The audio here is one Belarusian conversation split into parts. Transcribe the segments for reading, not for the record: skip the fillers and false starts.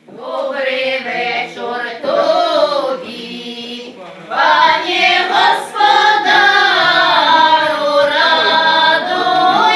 Добрий вечір тобі, пане Господару, радуйся,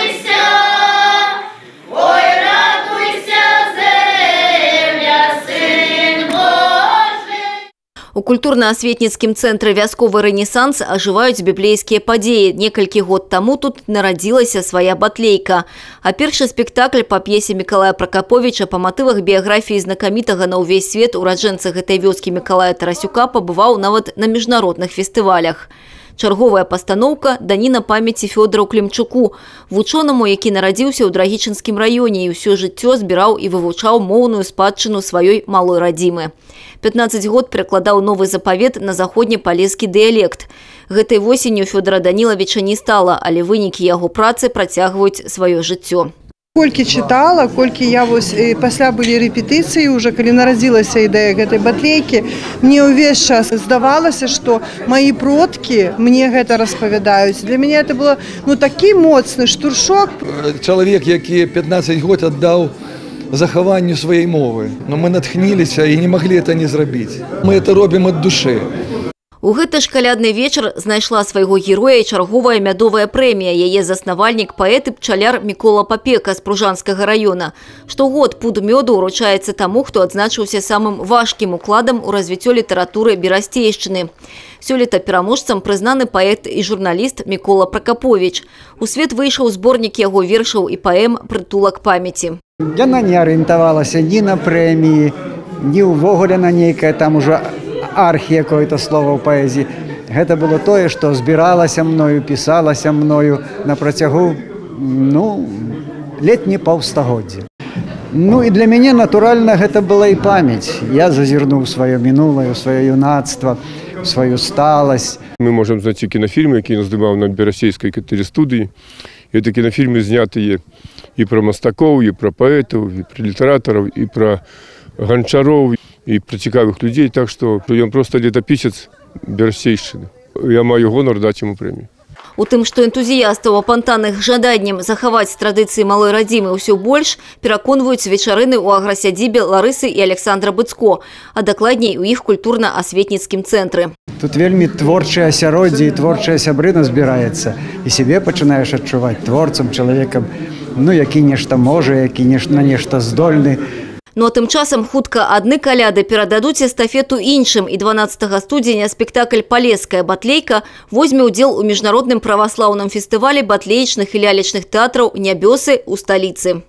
ой, радуйся, земля, Син Божий. У культурна-асветніцкім цэнтры «Вясковы рэнесанс» ажываюць біблейскія падзеі. Некалькі год таму тут нарадзілася свая батлейка. А першы спектакль па п'есе Мікалая Пракаповіча па матывах біяграфіі знакамітага на ўвесь свет ураджэнца гэтай вёскі Мікалая Тарасюка пабываў нават на міжнародных фестывалях. Чарговая пастаноўка – даніна памяці Фёдору Клімчуку, вучонаму, які нарадзіўся ў Драгічынскім раёне і ўсё жыццё збіраў і вывучаў моўную спадчыну сваёй малой радзімы. 15 год перакладаў новы запавет на заходнепалескі дыялект. Гэтай восенню Фёдора Данілавіча не стала, але вынікі яго працы працягваюць сваё жыццё. Колькі чытала, колькі я пасля былі рэпетыцыі, уже калі нарадзілася ідэя гэтай батлейкі, мне ўвесь час здавалася, што мои продкі мне гэта распавядаюць. Для мяне это было такі моцны штуршок. Чалавек, які 15 год аддаў захаванню сваёй мовы, но мы натхніліся і не маглі это не зрабіць. Мы это робім ад душы. У гэты ж калядны вечар знайшла свайго героя і чарговая мядовая прэмія. Яе заснавальнік паэт і пчаляр Мікола Папека з Пружанскага района. Штогод пуд мёду ўручаецца таму, хто адзначыўся самым важкім укладам у развіццё літаратуры берасцейшчыны. Сёлета пераможцам прызнаны паэт і журналіст Мікола Пракаповіч. У свет выйшаў зборнік яго вершаў і паэм «Прытулак памяці». Яна не арыентавалася ні на прэміі, ні ўвогуле на нейкае там ужо архі якое-то слова ў паэзіі. Гэта было тое, што збіралася мною, пісалася мною на працягу, ледзь не паўстагоддзя. І для мяне, натуральна, гэта была і памяць. Я зазірнуў сваё мінулае, сваё юнацтва, сваю сталасць. Мы можам знайсці кінафільмы, які здымаў на берасцейскай тэлестудыі. Гэта кінафільмы знятыя і пра мастакоў, і пра паэтаў, і пра літаратараў, і пра ганчароў, і пра цікавых людзей. Так што ён проста летапісец берасцейшчыны. Я маю гонар даць яму прэмію. У тым, што энтузіястаў апантаных жаданнем захаваць традыцыі малой радзімы ўсё больш, пераконваюць вечарыны ў аграсядзібе Ларысы і Александра Быцко, а дакладней у іх культурна-асветніцкім цэнтры. Тут вельмі творчае асяроддзе і творчая сябрына збіраецца. І сябе пачынаеш адчуваць творцам, чалавекам, які нешта можа, які на нешта здольны. Ну а тым часам хутка адны каляды перададуць эстафету іншым, і 12 студзеня спектакль «Палеская батлейка» возьме ўдзел у міжнародным праваслаўным фестывалі батлеечных і лялечных тэатраў «Нябёсы» у сталіцы.